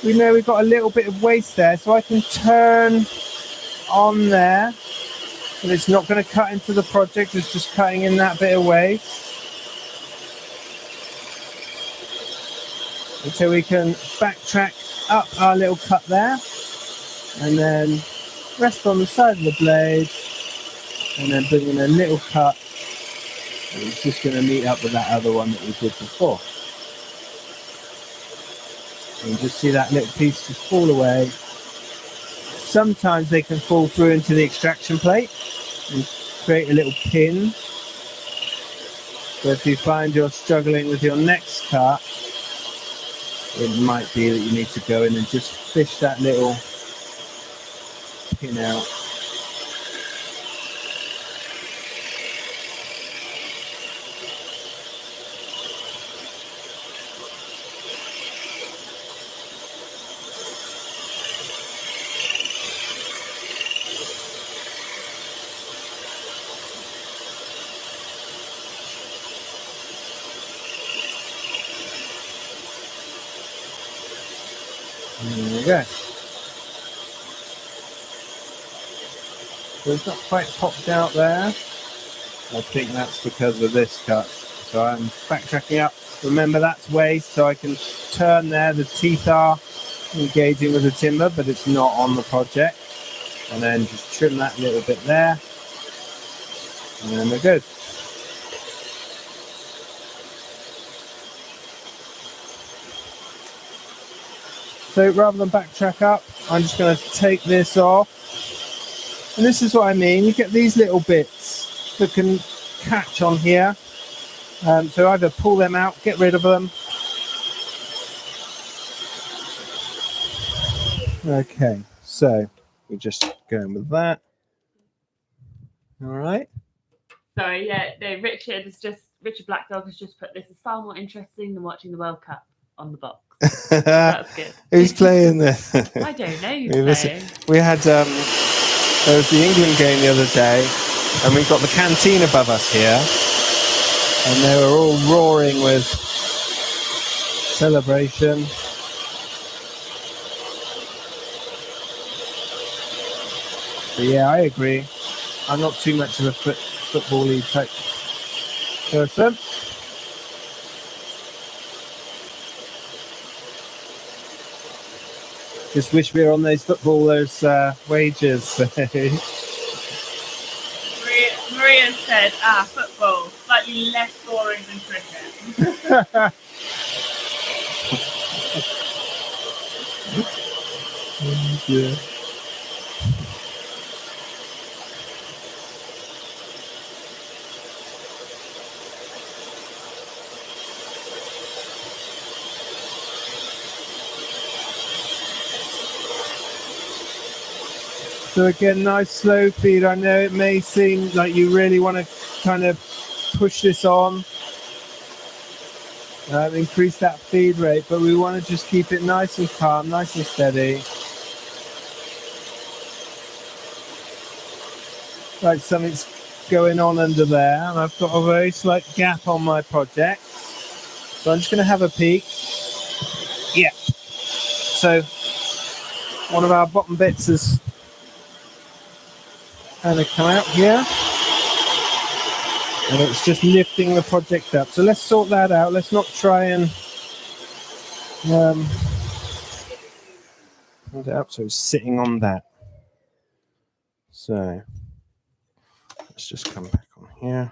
We know we've got a little bit of waste there, so I can turn on there. But it's not going to cut into the project, it's just cutting in that bit of waste. until we can backtrack up our little cut there, and then rest on the side of the blade, and then bring in a little cut, and it's just going to meet up with that other one that we did before. And you just see that little piece just fall away. Sometimes they can fall through into the extraction plate and create a little pin. So if you find you're struggling with your next cut, it might be that you need to go in and just fish that little pin out. There we go. So it's not quite popped out there. I think that's because of this cut. So I'm backtracking up. Remember, that's waste, so I can turn there. The teeth are engaging with the timber, but it's not on the project. And then just trim that little bit there. And then we're good. So rather than backtrack up, I'm just going to take this off. And this is what I mean. You get these little bits that can catch on here. So either pull them out, get rid of them. Okay, so we're just going with that. All right. Sorry, yeah, no, Richard Blackdog has just put, this is far more interesting than watching the World Cup on the box. That's good. Who's playing there? I don't know who's playing. We had there was the England game the other day, and we've got the canteen above us here, and they were all roaring with celebration. But yeah, I agree. I'm not too much of a football-y type person. Just wish we were on those footballers' wages. Maria said, football, slightly less boring than cricket. Yeah. So again, nice slow feed. I know it may seem like you really want to kind of push this on, increase that feed rate, but we want to just keep it nice and calm, nice and steady. Like something's going on under there, and I've got a very slight gap on my project. So I'm just going to have a peek. Yeah. So one of our bottom bits is kind of come out here, and it's just lifting the project up. So let's sort that out. Let's not try and hold it up so it's sitting on that. So let's just come back on here,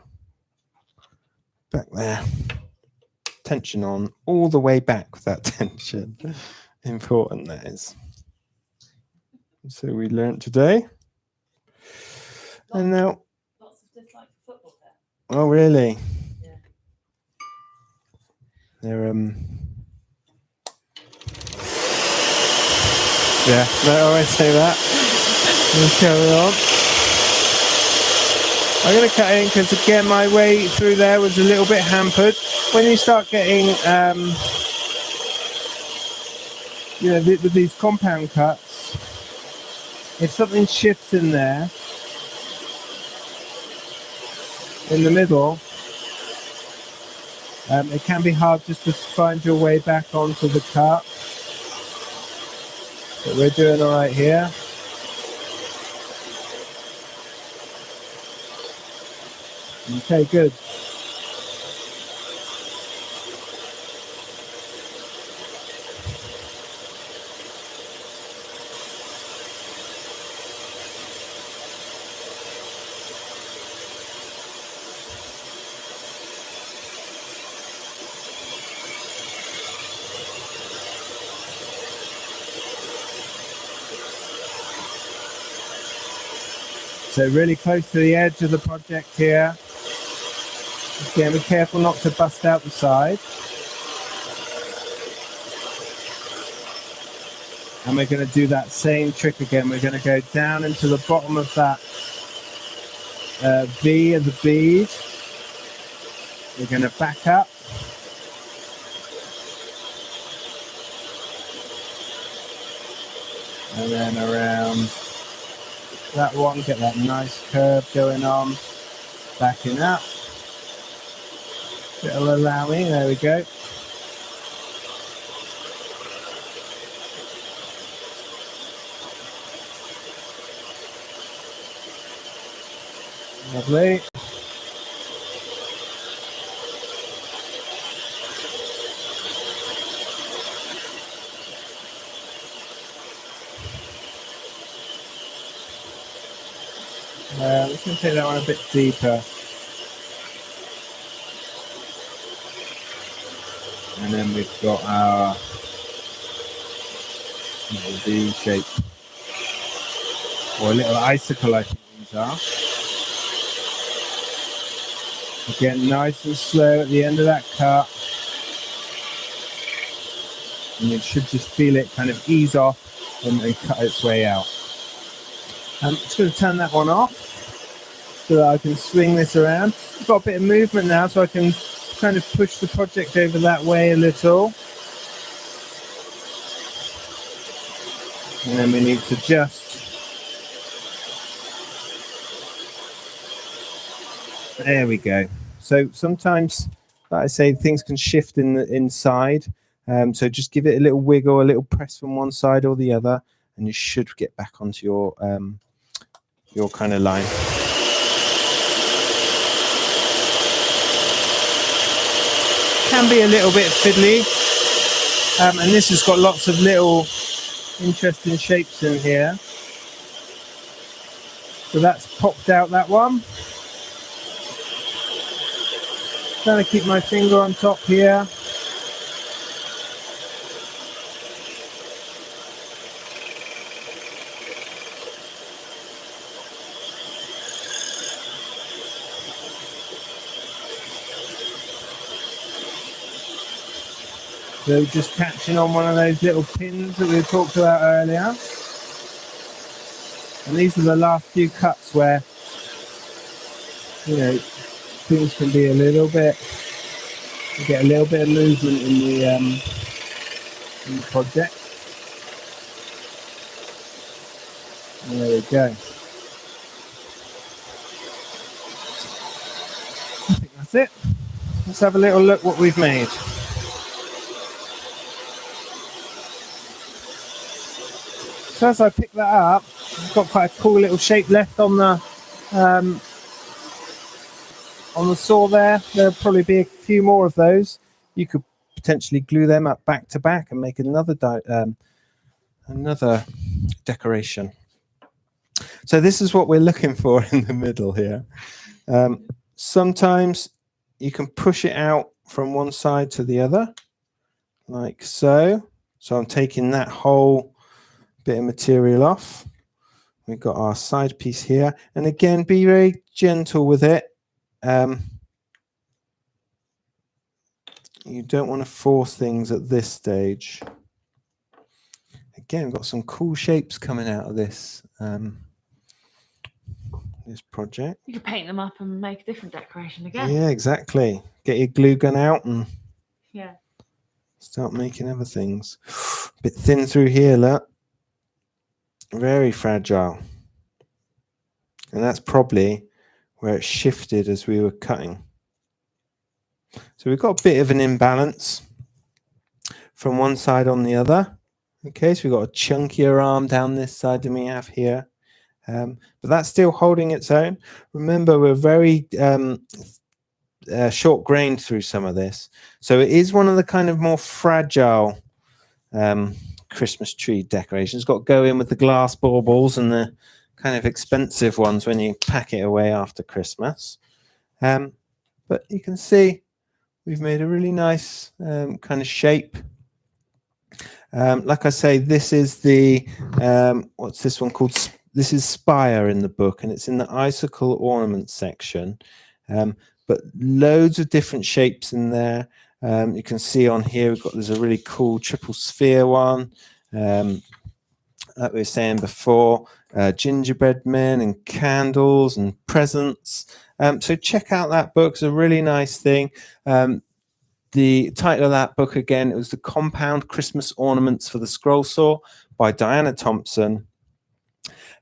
back there, tension on all the way back with that tension. Important that is. So we learnt today. And now, Lots of dislike for football there. oh really? Yeah. They're yeah, no, I won't say that. Let's carry on. I'm going to cut in because again my way through there was a little bit hampered. When you start getting you know, with these compound cuts, if something shifts in there in the middle, it can be hard just to find your way back onto the cut. But we're doing all right here. Okay, good. So really close to the edge of the project here. Again, be careful not to bust out the side. And we're going to do that same trick again. We're going to go down into the bottom of that V of the bead. We're going to back up. And then around that one, get that nice curve going on. Backing up. It'll allow me, there we go. Lovely. I'm just going to take that one a bit deeper. And then we've got our little V shape. Or a little icicle, I think these are. Again, nice and slow at the end of that cut. And you should just feel it kind of ease off and cut its way out. I'm just going to turn that one off so that I can swing this around. I've got a bit of movement now, so I can kind of push the project over that way a little. And then we need to just there we go. So sometimes, like I say, things can shift in the inside. So just give it a little wiggle, a little press from one side or the other, and you should get back onto your kind of line. Can be a little bit fiddly, and this has got lots of little interesting shapes in here. So that's popped out, that one. Trying to keep my finger on top here. So just catching on one of those little pins that we talked about earlier. And these are the last few cuts where, you know, things can be a little bit, you get a little bit of movement in the project. And there we go. I think that's it. Let's have a little look what we've made. So as I pick that up, I've got quite a cool little shape left on the saw there. There'll probably be a few more of those. You could potentially glue them up back to back and make another decoration. So this is what we're looking for in the middle here. Sometimes you can push it out from one side to the other, like so. So I'm taking that whole bit of material off. We've got our side piece here, and again, be very gentle with it. You don't want to force things at this stage. Again, we've got some cool shapes coming out of this this project. You could paint them up and make a different decoration again. Yeah, exactly. Get your glue gun out and start making other things. A bit thin through here, look. Very fragile. And that's probably where it shifted as we were cutting. So we've got a bit of an imbalance from one side on the other. Okay, so we've got a chunkier arm down this side than we have here. But that's still holding its own. Remember, we're very short-grained through some of this. So it is one of the kind of more fragile Christmas tree decorations. Got to go in with the glass baubles and the kind of expensive ones when you pack it away after Christmas. But you can see we've made a really nice kind of shape. Like I say, this is the what's this one called? this is Spire in the book, and it's in the icicle ornament section. But loads of different shapes in there. You can see on here there's a really cool triple sphere one. Like we were saying before, gingerbread men and candles and presents. So check out that book. It's a really nice thing. The title of that book, again, it was The Compound Christmas Ornaments for the Scroll Saw by Diana Thompson.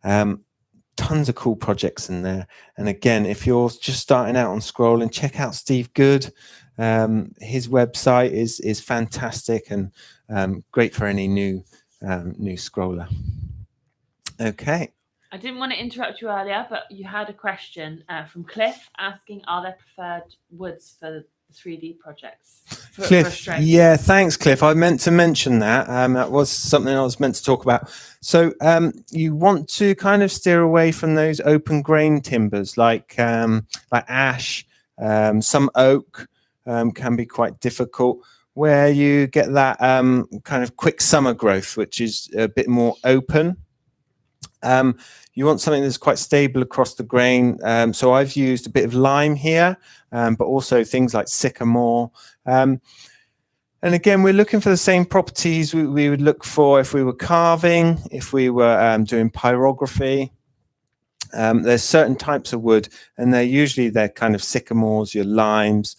Tons of cool projects in there. And again, if you're just starting out on scrolling, check out Steve Good. His website is fantastic and great for any new scroller. Okay. I didn't want to interrupt you earlier, but you had a question from Cliff asking, are there preferred woods for 3D projects? Cliff, yeah, thanks, Cliff. I meant to mention that. That was something I was meant to talk about. So you want to kind of steer away from those open grain timbers like ash, some oak can be quite difficult, where you get that kind of quick summer growth, which is a bit more open. You want something that's quite stable across the grain. So I've used a bit of lime here, but also things like sycamore. And again, we're looking for the same properties we would look for if we were carving, if we were doing pyrography. There's certain types of wood, and they're kind of sycamores, your limes,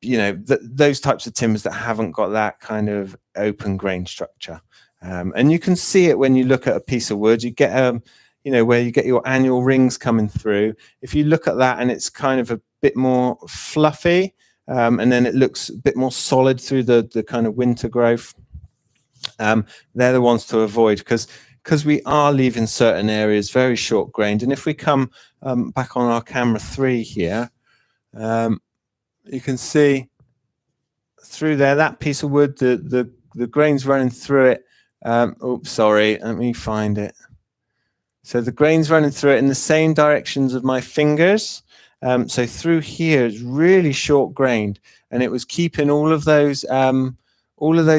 those types of timbers that haven't got that kind of open grain structure. And you can see it when you look at a piece of wood. You get where you get your annual rings coming through. If you look at that and it's kind of a bit more fluffy, and then it looks a bit more solid through the kind of winter growth, they're the ones to avoid, because we are leaving certain areas very short grained. And if we come back on our camera 3 here, you can see through there, that piece of wood, the grain's running through it. Oops, sorry, let me find it. So the grain's running through it in the same directions of my fingers. So through here is really short grained, and it was keeping all of those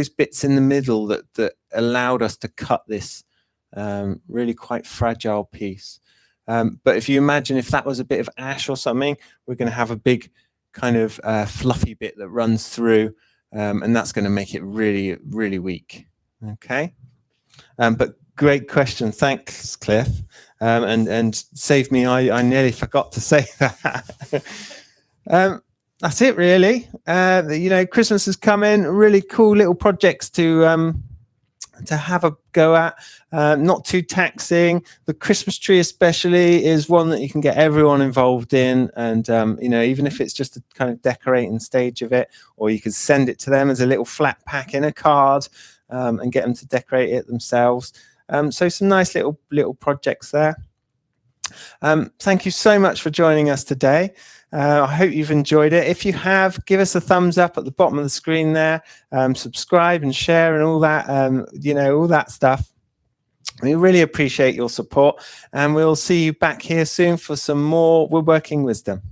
bits in the middle that allowed us to cut this really quite fragile piece. But if you imagine if that was a bit of ash or something, we're going to have a big kind of fluffy bit that runs through, and that's going to make it really, really weak. Okay, but great question. Thanks, Cliff. And save me, I nearly forgot to say that. That's it, really. Christmas is coming. Really cool little projects to have a go at. Not too taxing. The Christmas tree especially is one that you can get everyone involved in, and even if it's just a kind of decorating stage of it, or you could send it to them as a little flat pack in a card, and get them to decorate it themselves. So some nice little projects there. Thank you so much for joining us today. I hope you've enjoyed it. If you have, give us a thumbs up at the bottom of the screen there. Subscribe and share and all that, all that stuff. We really appreciate your support, and we'll see you back here soon for some more woodworking wisdom.